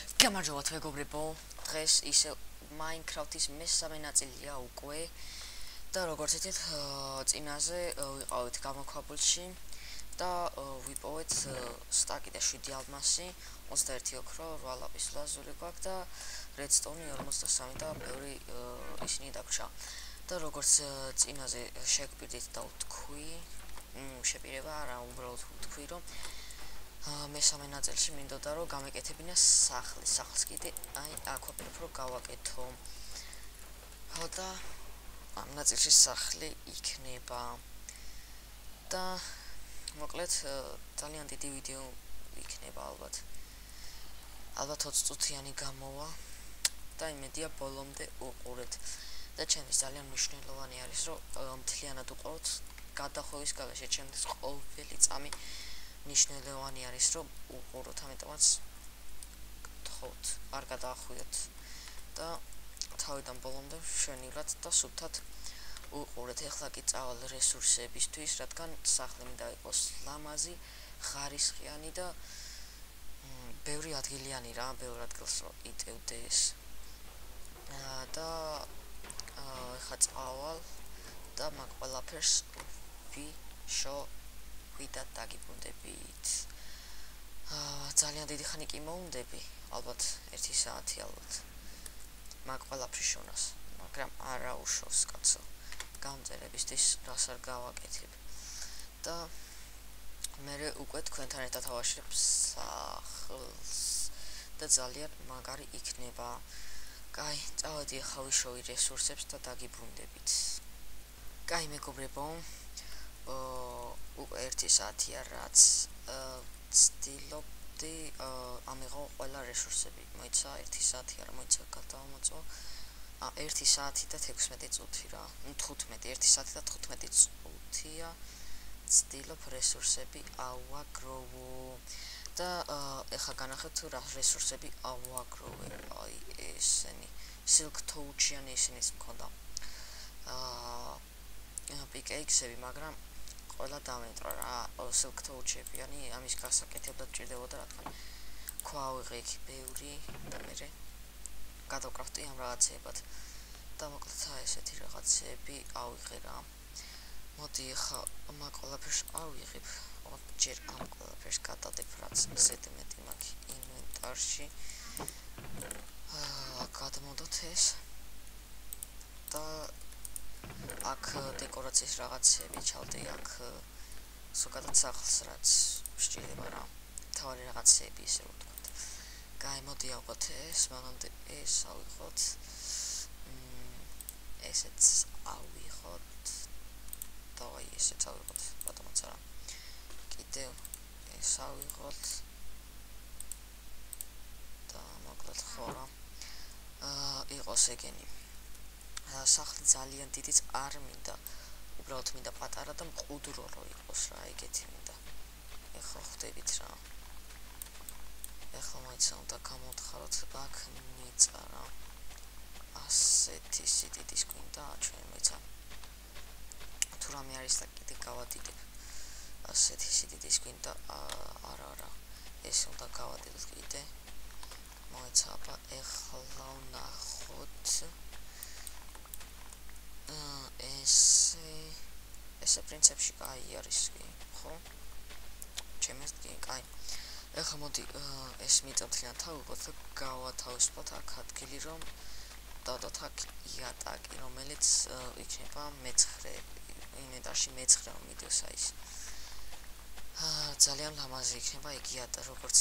გამარჯობათ მეგობრებო, დღეს ისე Minecraft-ის მესამე ნაწილია უკვე და როგორც იცით, წინაზე ვიყავით გამოქვაბულში და ვიპოვეთ სტაკი და 7 ალმასი, 21 ოქრო, 8 ლაპის ლაზური გვაქვს და redstone 43 და ბევრი ისინი დაგვრჩა. და როგორც წინაზე შეგვიდით და ვთქვი, შეპირება არა, უბრალოდ ვთქვი, რომ მესამე ნაწილში მინდოდა რომ გამეკეთებინა სახლს კიდე აი აქ ვაპირებ რომ გავაკეთო. და ამ ნაწილში სახლი იქნება და მოკლედ ძალიან დიდი ვიდეო იქნება ალბათ 20 წუთიანი გამოვა და იმედია ბოლომდე უყურეთ და ჩემთვის ძალიან მნიშვნელოვანი არის რომ მთლიანად უყუროთ გადახოვის გარეშე ჩემთვის ყოველი წამი ნიშნულოვანი არის რომ უყუროთ, ამიტომაც გთხოვთ არ გადაახვიოთ და თავიდან ბოლომდე მშვენივრად და სუფთად უყურეთ. ეხლა კი წავალ რესურსებისთვის, რადგან სახლი მინდა იყოს ლამაზი, ხარისხიანი და ბევრი ადგილიანი რა, ბევრ ადგილს რომ იტევდეს. და ეხლა წავალ და მაგ ყველაფერს ვიდა დაგიბრუნდებით. ძალიან დიდი ხანი კი მოვუნდები, ალბათ 1 საათი ალბათ. მაგ ყველაფრის შონას, მაგრამ არა უშავს კაცო. გამწერებისთვის რას არ გავაკეთებ. და მე უკვე თქვენთან ერთად ავაშრებ სახლს და ძალიან მაგარი იქნება. კაი, წავედი ახლა ვიშოვი რესურსებს და დაგიბრუნდებით. კაი მეგობრებო, უკვე 1 საათია რაც ვცდილობდი ამიღო ყველა რესურსები. მოიცა 1 საათი არა, მოიცა გადავამოწო 1 საათი და 16 წუთი რა. 15, 1 საათი და 15 წუთია ვცდილობ რესურსები ავაგროვო. და ეხლა განახეთ თუ რა რესურსები ავაგროვე. აი ესენი silk touch-იანი ისინიც მქონდა. პიკეიქსები, მაგრამ ყველა დამეტრა რა, silk touch-ებიანი, ამის გასაკეთებლად ჭირდებოდა, რადგან ქვა ავიღე იქ ბევრი და მე გადავკრაფტი ამ რაღაცებად. და მოკლედ ესეთი რაღაცები ავიღე რა. მოდი ახლა მაგ ყველაფერს ავიღებ, ჯერ ამ ყველაფერს გადადებ, რაც ზედმეტი მაქვს ინვენტარში. გადმოდოთ ეს და აქ დეკორაციის რაღაცები ჩავდე, აქ ზოგადად სახლს რაც სჭირდება რა, თავარი რაღაცები ისე რომ ვთქვათ. კაი, მოდი ავიღოთ ეს, მანამდე ეს ავიღოთ, ესეც ავიღოთ და აი ესეც ავიღოთ, ბატონოც არა. კიდევ ეს ავიღოთ და მოკლედ ხო რა იყოს ეგენი. სახლი ძალიან დიდიც არ მინდა, უბრალოდ მინდა პატარა და მყუდრო რო იყოს რა, ეგეთი მინდა. ეხლა ხვდებით რა. ეხლა მოიცა უნდა გამოვთხაროთ აქ მიწა რა. ასეთი სიდიდის გვინდა, ჩვენ მოიცა. თუ რამე არის და კიდე გავადიდებ. ასეთი სიდიდის გვინდა, არა. ეს უნდა გავადიდოთ კიდე. მოიცა, აბა ეხლა ვნახოთ. ესე პრინციპში კაი არის კი, ხო? ჩემს კი კაი. ეხლა მოდი ეს მიწა მთლიანად თავიღოთ და გავათავისუფლოთ აქ ადგილი, რომ დავდოთ აქ იატაკი, რომელიც იქნება მე-9 ინვენტარში მე-9 რომ მიდევს აი ეს. ძალიან ლამაზი იქნება ეგ როგორც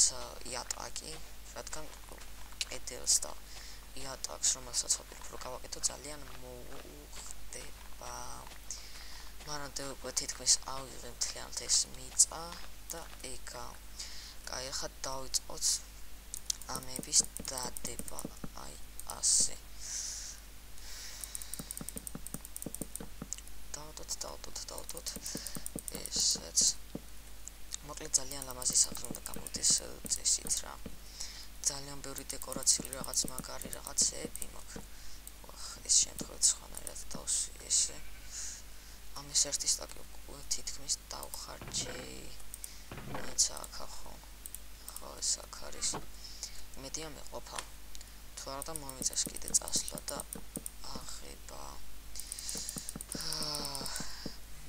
იატაკი, რადგან კედელს და იატაკს რომელსაც ვაპირებ რომ გავაკეთო ძალიან მოუხდება. მანამდე უკვე თითქმის ავიღე მთლიანად ეს მიწა და ეგა. კაი, ახლა დავიწყოთ ამების დადება, აი ასე. დავდოთ ესეც. მოკლედ ძალიან ლამაზი სახლი უნდა გამოვიდეს წესით რა. ძალიან ბევრი დეკორაციული რაღაც მაგარი რაღაცები მაქვს. ეს შემთხვევით სხვანაირად დავსვი ესე. ამის ერთი სტაკი თითქმის დავხარჯე. მოიცა აქ ხო ეს აქ არის. მედია მეყოფა თუ არა და მომიწეს კიდე წასვლა და აღება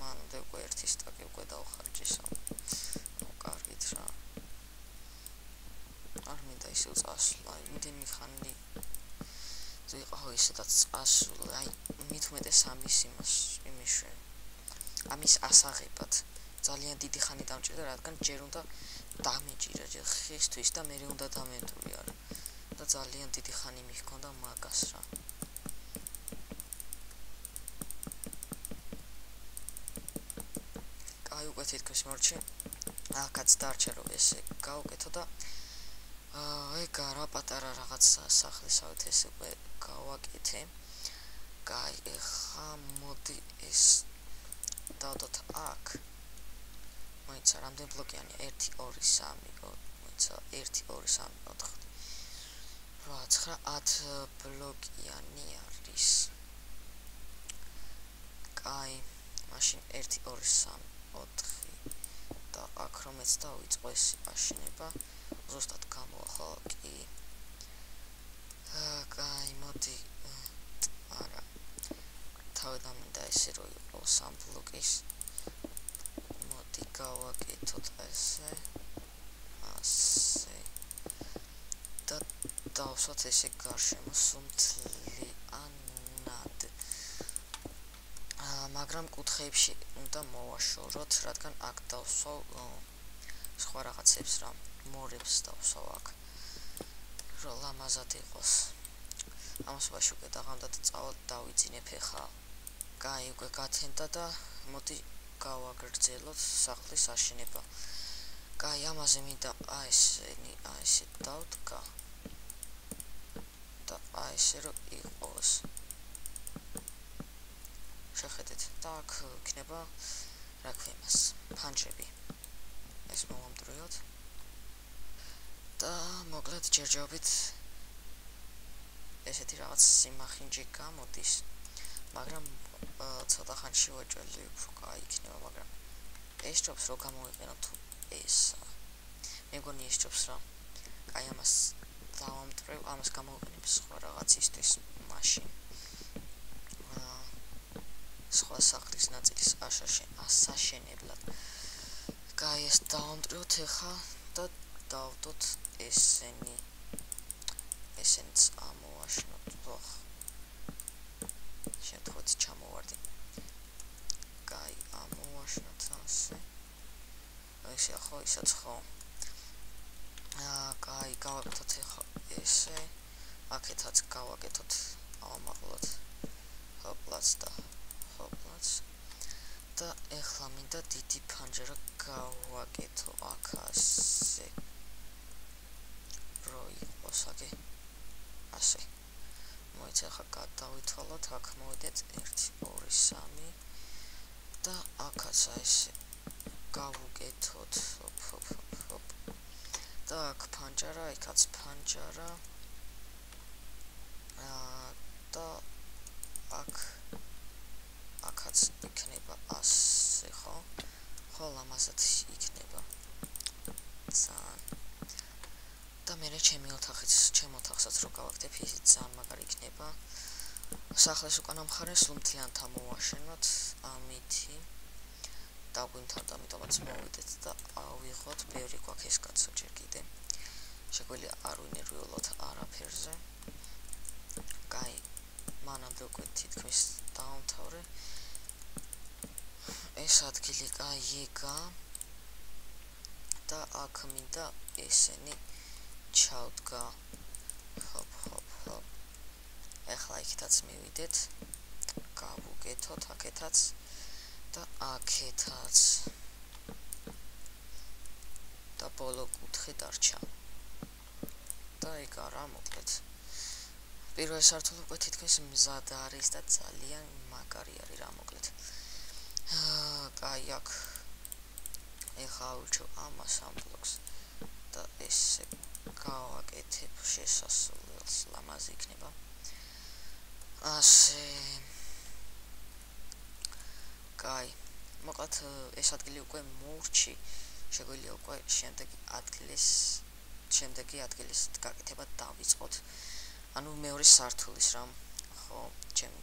მანამდე უკვე ერთი სტაკი უკვე დავხარჯისო კარგით რა არ მინდა ისევ წასვლა იმდენი ხანი ვიყავ ისედაც წასვლა აი მით უმეტეს ამის ასაღებად ძალიან დიდი ხანი დამჭირდა რადგან ჯერ უნდა დამეჭირა ჯერ ხისთვის და მე უნდა დამენტური არა და ძალიან დიდი ხანი მიხქონდა მაგას რა კაი უკვე თითქოს მორჩი აქაც დარჩა რომ ესე გავუკეთო და ეგა რა პატარა რაღაც სახლისავით ეს უკვე გავაკეთე კაი ეხა მოდი ეს დავდოთ აქ მოიცა რამდენი ბლოკიანი 1 2 3 მოიცა 1 2 3 4 9 10 ბლოკიანი არის კაი მაშინ 1 2 3 4 და აქ რომეც დავიწყო ეს აშენება ზუსტად გამოახო კი კაი მოდი არა თავიდან მინდა ესე რომ იყოს 3 ბლოკის მოდი გავაკეთოთ ესე ასე და დავსვათ ესე გარშემო სუმთლიანად მაგრამ კუთხეებში უნდა მოვაშოროთ რადგან აქ დავსვავ სხვა რაღაცებს რა მორებს დავსვავ აქ რომ ლამაზად იყოს ამასობაში უკვე დაღამდა და წავალ დავიძინებ ეხა კაი უკვე გათენდა და მოდი გავაგრძელოთ სახლის აშენება კაი ამაზე მინდა ესე დავდგა და ესე რომ იყოს შეხედეთ და აქ იქნება რა ქვია მას ფანჯრები ეს მოვამდროოთ და მოკლედ ჯერჯერობით ესეთი რაღაც სიმახინჯი გამოდის მაგრამ ცოტა ხანში ვაჭველი უფრო კაი იქნება მაგრამ ეს ჯობს რომ გამოვიყენო თუ ესა მეგონი ეს ჯობს რა კაი ამას დავამტრევ ამას გამოვიყენებ სხვა რაღაცისთვის მაშინ სხვა სახლის ნაწილის ასაშენებლად კაი ეს დავამტრევთ ეხა და დავდოთ ესენიც ამოვაშნოთ ვახ შეთხოვეთ ჩამოვარდი კაი ამოვაშნოთ ასე ესე ხო ისაც ხო კაი გავაკეთოთ ეხა ესე აქეთაც გავაკეთოთ ავამაღლოთ ჰოპლაც და ეხლა მინდა დიდი ფანჯარა გავაკეთო აქ ასე რო იყოს აგე ასე მოიცა ხა გადავითვალოთ აქ მოვიდეთ 1 2 3 და აქაც ესე გავუკეთოთ ჰოპ და აქ ფანჯარა იქაც ფანჯარა და აქაც იქნება ასე ხო ლამაზად იქნება ძალიან და მე ჩემი ოთახსაც რო გავაკეთებ ისიც ძალიან მაგარი იქნება სახლის უკანა მხარეს სულმთლიანად ამოვაშენოთ ამითი დაგვიმთავრდა ამიტომაც მოვიდეთ და ავიღოთ ბევრი გვაქვს ეს კაცო ჯერ კიდე შეგვიძლია არ ვინერვიულოთ არაფერზე კაი მანამდე უკვე თითქმის დავამთავრე ეს ადგილი კაიგა და აქ მინდა ესენი ჩავდგა ჰოპ ეხლა იქითაც მივიდეთ გავუკეთოთ აქეთაც და აქეთაც და ბოლო კუთხე დარჩა და ეგ არა მოკლედ პირველ სართული უკვე თითქმის მზად არის და ძალიან მაგარი არის რა მოკლედ კაი აქ ეხლა ვიჩო ამას ამ ბლოკს და ესე გავაკეთებ შესასვლელს ლამაზი იქნება ასე კაი მოკლედ ეს ადგილი უკვე მოურჩი შეგვიძლია უკვე შემდეგი ადგილის შემდეგი ადგილის გაკეთება დავიწყოთ. ანუ მეორე სართულის რამ, ხო, ჩემ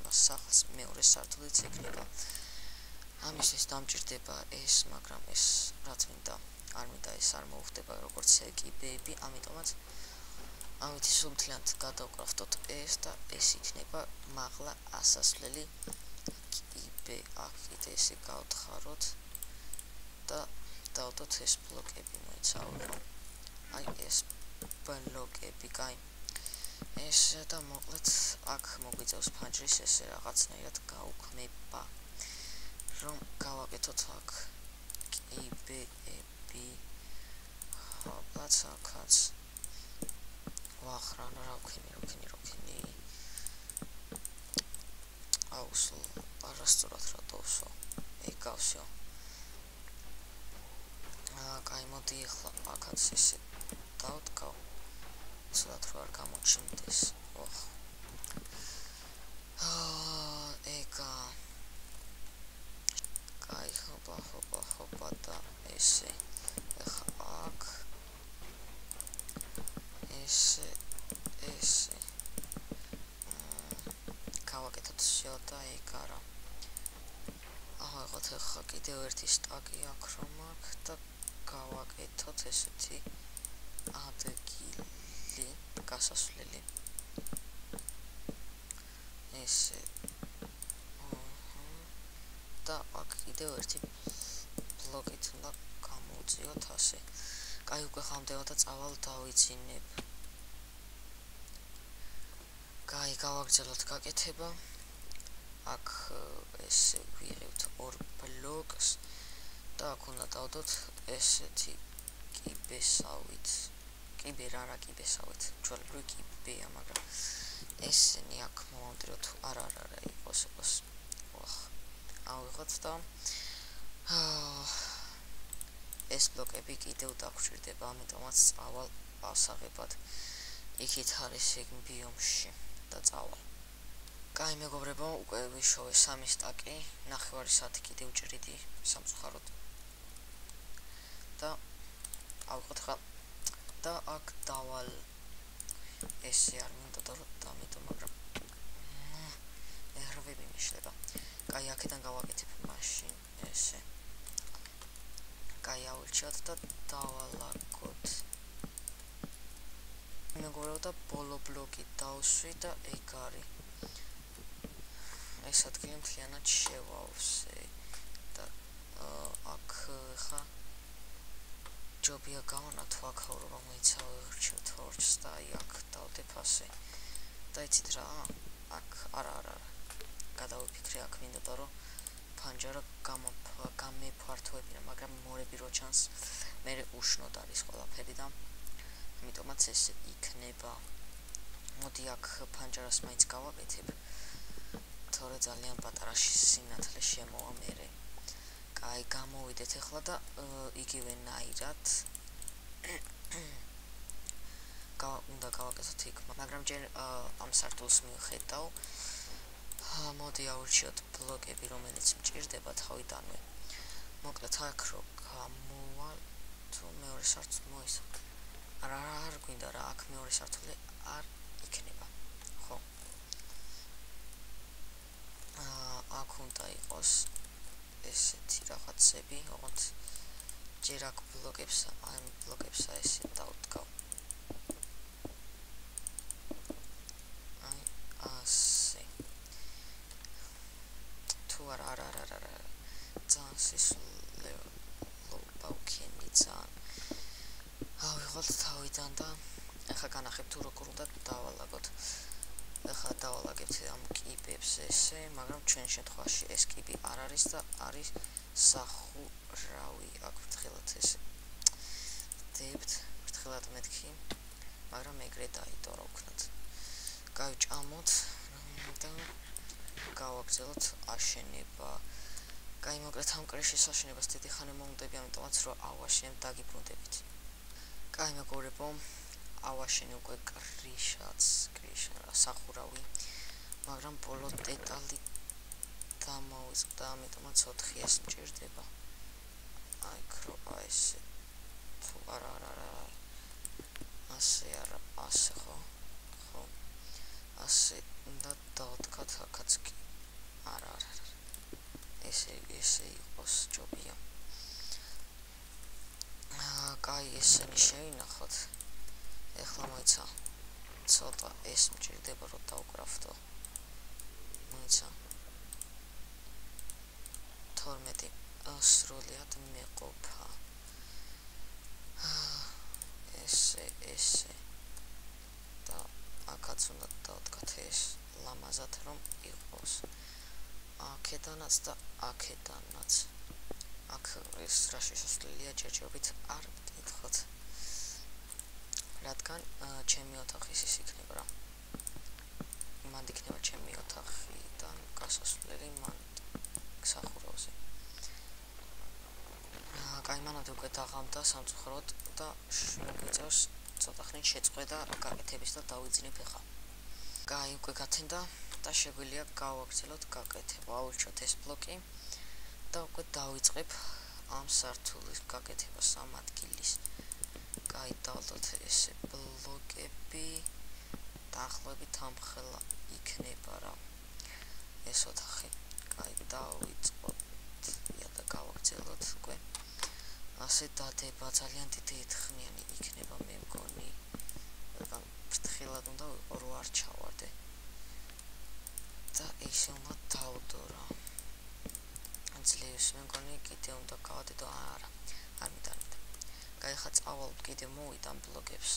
სახლს მეორე სართულიც ექნება. ამისთვის დამჭირდება ეს, მაგრამ ეს რაც მინდა, არ მინდა ეს არ მოუხდება როგორც კიბეები, ამიტომაც ამით სულთლიანად გადავკრაფტოთ ეს და ეს იქნება მაღლა ასასვლელი კიბე. აქ კიდე ესე გავთხაროთ და დავდოთ ეს ბლოკები მოიცავება. აი ეს ბლოკები, კაი. ეს და მოკლედ აქ მოგვიწევს ფანჯრის ესე რაღაცნაირად გაუქმება. რომ გავაკეთოთ აქ კიბეები. ხობაც აქაც ვახრან რა ვქენი. აუსულ არასწორად რა დავსო. ეკავსო. კაი, მოდი ახლა აქაც ესე დავდგავ. ცუდად რო არ გამოჩნდეს. ოხ. ეკა. კაი, ხობა და ესე. ახლა აქ ესე გავაკეთოთ შევდა ეკარა. აღიღოთ ახლა კიდევ ერთი სტაკი აქ რომ აქ და გავაკეთოთ ესეთი ადგილი გასასვლელი. ესე და აქ კიდევ ერთი ბლოკით უნდა გამოვწიოთ ასე. კაი, უკვე ხამდევა და წავალ დავიძინებ. კაი, გავაგრძელოთ გაკეთება. აქ ესე ვიღებთ ორ ბლოკს და აქ უნდა დავდოთ ესეთი კიბესავით. კიბე რა კიბესავით. ჩვეულებრივი კიბეა, მაგრამ ესენი აქ მომამდროთ არა იყოს. ავიღოთ და ეს ბლოკები კიდევ დაგვჭირდება, ამიტომაც წავალ ასაღებად. იქით არის ეგ ბიომში და წავალ. კაი, მეგობრებო, უკვე ვიშოვე 3 სტაკი, 9 საათი კიდევ ჭრიდი სამწუხაროდ. და ავიღოთ ხა და აქ დავალ. ესე არ მინდა დამეტო, მაგრამ ერვები მიშლება. კაი, აქედან გავაკეთებ მაშინ ესე. კაი, ავირჩიოთ და დავალაგოთ. მეგობრებო, და ბოლო ბლოკი დავსვი და ეგ არის. ეს ადგილი მთლიანად შევავსე და აქ ხა ჯობია გავანათო აქაურობა მოიცავ ვირჩევ თორჩს და აი აქ დავდებ ასე. და იცით რა? აქ არა. გადავიფიქრე აქ მინდოდა რომ ფანჯარა გამეფართოებინა, მაგრამ მორები რო ჩანს, მე უშნოდ არის ყველაფერი და ამიტომაც ესე იქნება. მოდი აქ ფანჯარას მაინც გავაკეთებ. თორე ძალიან პატარაში სინათლე შემოვა მერე. კაი, გამოვიდეთ ახლა და იგივენაირად უნდა გავაკეთოთ იქ, მაგრამ ჯერ ამ სართულს მივხედავ. მოდი ავირჩიოთ ბლოკები, რომელიც მჭირდება თავიდანვე. მოკლედ აქ რო გამოვალ თუ მეორე სართული მოისა. არ გვინდა რა, აქ მეორე სართული არ იქნება. ხო. აქ უნდა იყოს ესეთი რაღაცები, ოღონდ ჯერ აქ ბლოკებს ესე დავდგავ. აი ასე. თუ არა. ძალიან სისულელობა ვქენი ძალიან. ავიღოთ თავიდან და ახლა განახებ თუ როგორ უნდა დავალაგოთ. ახლა დავალაგებთ ამ კიბებს ესე, მაგრამ ჩვენ შემთხვევაში ეს კიბი არ არის და არის სახურავი. აქ ფრთხილად ესე დებთ, ფრთხილად მეთქი, მაგრამ ეგრე დაიდო რა ვქნათ. გავჭამოთ და გავაგრძელოთ აშენება. კაი, მოკლედ ამ კრეშის აშენებას დიდი ხანი მომდები, ამიტომაც რომ ავაშენებ დაგიბრუნდებით. კაი, მეგობრებო, ავაშენე უკვე კრიშა სახურავი, მაგრამ ბოლო დეტალი დამოვიწყდა, ამიტომაც 4-ს მჭირდება. აი ქრობა ესე თუ არა ასე არა, ასე ხო? ხო. ასე და დავთქვათ აქაც კი. არა. ესე იყოს ჯობია. კაი, ესენი შევინახოთ. ეხლა მოიცა ცოტა ეს მჭირდება რომ დავკრავდო. მოიცა 12 სრულად მეყოფა. ესე და აქაც უნდა დავთქვათ ეს ლამაზად რომ იყოს. აქედანაც და აქედანაც. აქ ეს რა შესაძლებელია ჯერჯერობით არ ვკითხოთ. რადგან ჩემი ოთახი ის იქნება რა. მან იქნება ჩემი ოთახიდან გასასვლელი მან სახურავზე. კაი, მანამდე უკვე დაღამდა სამწუხაროდ და მოგვიწევს ცოტა ხნით შეწყვეტა გაკეთების და დავიძინებ ახლა. კაი, უკვე გათენდა და შეგვიძლია გავაგრძელოთ გაკეთება. ავირჩიოთ ეს ბლოკი და უკვე დავიწყებ ამ სართულის გაკეთებას ამ ადგილის. კაი, დავდოთ ესე ბლოკები დაახლოებით ამხელა იქნება რა ეს ოთახი. კაი, დავიწყოთ და გავაგრძელოთ უკვე. ასე დადება ძალიან დიდი ერთხმიანი იქნება მე მგონი. რადგან ფრთხილად უნდა ვიყო რომ არ ჩავარდე. და ისე უნდა დავდო რა. ძლიერს მე მგონი კიდე უნდა გავადედო არა. არ მინდა. კაი, ხა წავალთ კიდე მოვიდა ამ ბლოკებს.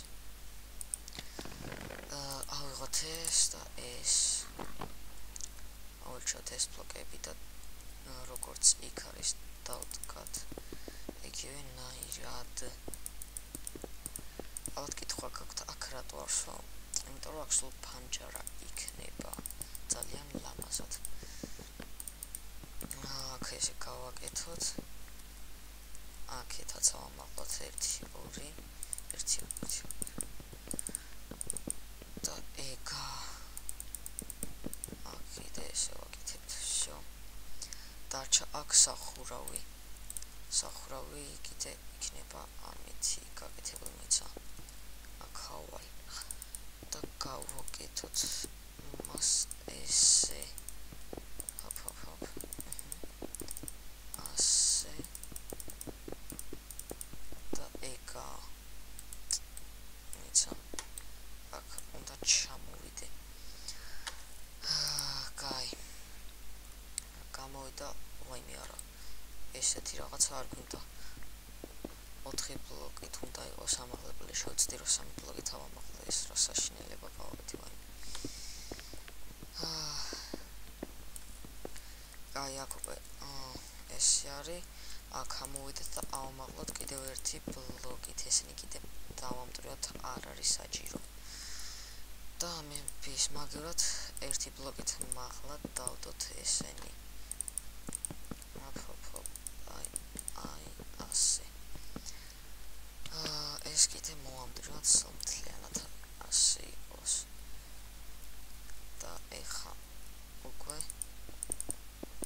ავიღოთ ეს და ეს. ავირჩიოთ ეს ბლოკები და როგორც იქ არის დავდგათ. იგივე ნაირად. ალბათ კითხვა გაქვთ აქ რატო არ სვა? იმიტომ რომ აქ სულ ფანჯარა იქნება. ძალიან ლამაზად. აქ ესე გავაკეთოთ. აქეთაც ავამაღლოთ 1 2 და ეგა. აქ კიდე ესე ვაკეთებთ. всё. დარჩა აქ სახურავი. სახურავი კიდე იქნება ამითი გაკეთებული მიცა. აქ ხავალი. და გავაკეთოთ მას ესე. ჰოპ. ასე. და ეგა. მიცა. აქ უნდა ჩამოვიდე. კაი. გამოვიდა ვაიმე არა. ესეთი რაღაცა არ გვინდა. 4 ბლოკით უნდა იყოს ამაღლებული. შევწდი რომ 3 ბლოკით ავამაღლე ეს რა საშინელება გავაკეთე ვაიმე. კაი, აქ უკვე ესე არის. აქ ამოვიდეთ და ავამაღლოთ კიდევ 1 ბლოკით. ესენი კიდე დავამტვრიოთ არ არის საჭირო. და მე მაგივრად 1 ბლოკით მაღლა დავდოთ ესენი. ასე. ეს კიდე მოვამდროთ სომთლიანად ასე იყოს. და ეხა უკვე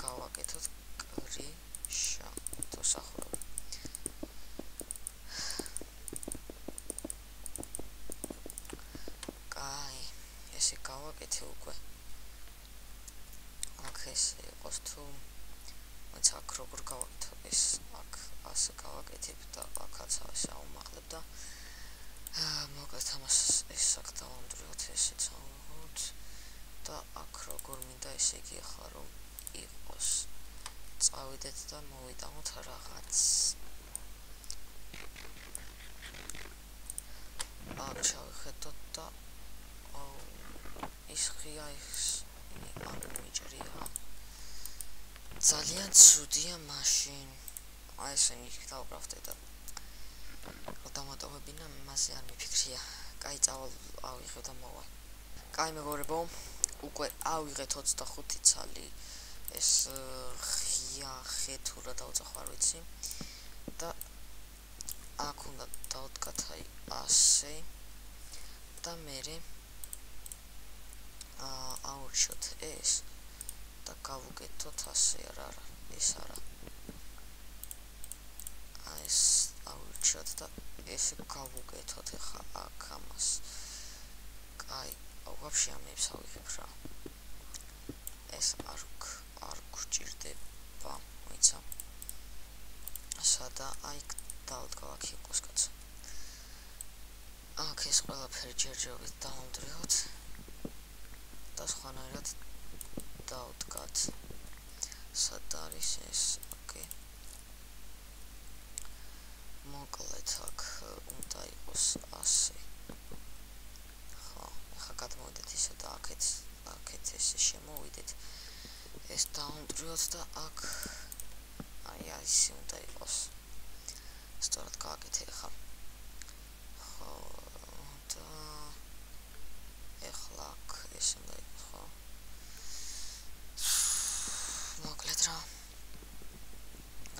გავაკეთოთ კრიშა თუ სახურავი. კაი, ესე გავაკეთე უკვე. აქ ესე იყოს თუ აქ როგორ გავაკეთებ ეს აქ ასე გავაკეთებ და აქაც ასე ავმაღლებ და მოკლედ ამას ეს აქ დავამტვრიოთ ესეც ავიღოთ და აქ როგორ მინდა ესე იგი ახლა რომ იყოს. წავიდეთ და მოვიტანოთ რაღაც. აქ ჩავხედოთ და ის ღია ის არ მიჭრია. ძალიან ცუდია მაშინ. აი ესენი დავკრავდე და დამატოვებინა მასე არ მიფიქრია. კაი, ავიღე და მოვა. კაი მეგობრებო, უკვე ავიღეთ 25 ცალი ეს ღია ხე თუ რა დავწერე არ ვიცი. და აქ უნდა დავდგათ აი ასე და მე აურჩოთ ეს და გავუკეთოთ ასე არა ეს არა. ეს აურჩოთ და ესე გავუკეთოთ ახლა აქ ამას. კაი, ვაფშე ამებს ავიღებ რა. ეს არ გვჭირდება, მოიცა. სადა აი დავდგა აქ იყოს კაცო. აქ ეს ყველაფერი ჯერჯერობით დავამდრეოთ და სხვანაირად დავდგათ. სად არის ეს? ოკეი. მოკლედ აქ უნდა იყოს ასე. ხო, ახლა გადმოვიდეთ ისე და აქეთ ესე შემოვიდეთ. ეს დავამდრეოთ და აქ აი ისე უნდა იყოს. სწორად გააკეთე ახლა. ხო და ახლა აქ ეს უნდა იყოს, ხო? მოკლედ რა.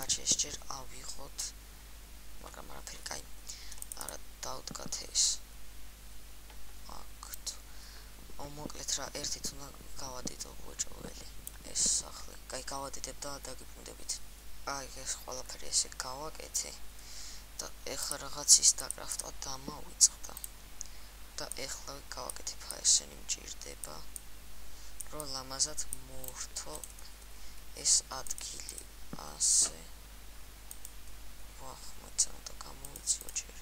გაჩეს ჯერ ავიღოთ, მაგრამ არაფერი კაი. არა დავდგათ ეს. აქ. მოკლედ რა, ერთით უნდა გავადიდო უეჭველი. ეს სახლი. კაი, გავადიდებ და დაგიბრუნდებით. აი ეს ყველაფერი ესე გავაკეთე. და ეხლა რაღაც ის დაკრაფტვა დამავიწყდა და ეხლა გავაკეთებ ესენი მჭირდება რომ ლამაზად მოვრთო ეს ადგილი ასე ვახ მოიცა და გამოვიციო ჯერ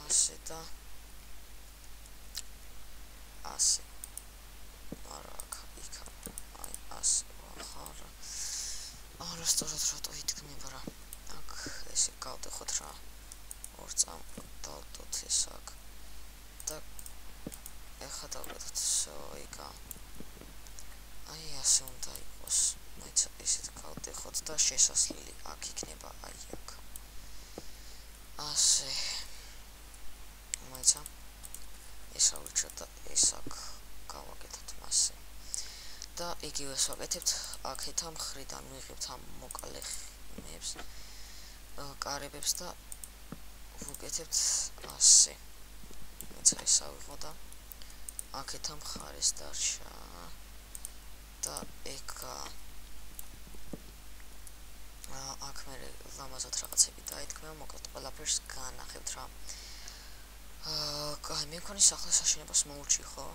ასე და ასე არა იქა აი ასე ვახ არა სწორად რატო ითქმება რა აქ ესე გავდეხოთ რა ორ წამ დავდოთ ეს აქ და ეხლა დავდოთ სოიკა აი ასე უნდა იყოს მოიცა ესეთ გავდეხოთ და შესასვლელი აქ იქნება აი აქ ასე მოიცა ეს ავირჩიოთ და ეს აქ გავაკეთოთ მასე და იგივეს ვაკეთებთ აქეთ ამ მხრიდან ვიღებთ ამ მოკალე ხმებს კარებებს და ვუკეთებთ ასე. მეც ეს ავიღო და აქეთ ამ ხარეს დარჩა და ეკა აქ მე ლამაზად რაღაცები დაეთქმევა, მოკლედ ყველაფერს განახებთ რა. კაი, მე მქონი სახლის აშენებას მოურჩი, ხო?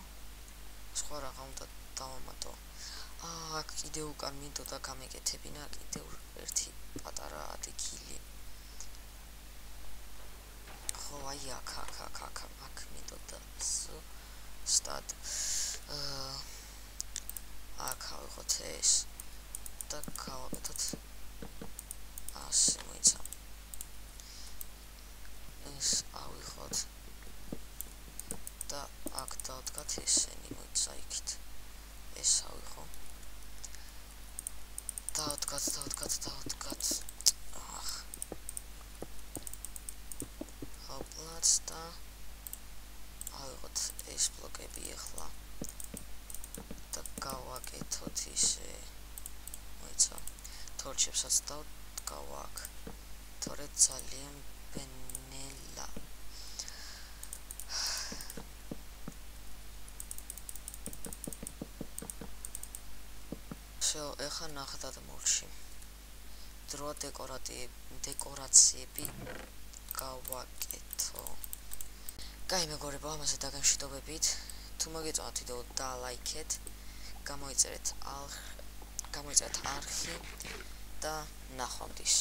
სხვა რაღა უნდა დავამატო. აქ კიდევ უკან მინდოდა გამეკეთებინა კიდევ ერთი პატარა ადგილი. ხო, აი აქ მინდოდა სტად. აქ ავიღოთ ეს და გავაკეთოთ ასე მოიცა. ეს ავიღოთ და აქ დავდგათ ესენი მოიცა იქით. ეს ავიღო. დავდგათ. ახ. ოპლაც და ავიღოთ ეს ბლოკები ახლა. და გავაკეთოთ ისე. მოიცა. თორჩებსაც დავდგავ აქ. თორე ძალიან ბენელა. ეხლა ნახდათ მურში. დრო დეკორაციები გავაკეთო. კაი მეგობრებო, ამაზე დაგემშვიდობებით. თუ მოგეწონათ ვიდეო დალაიქეთ, გამოიწერეთ არხი და ნახვამდის.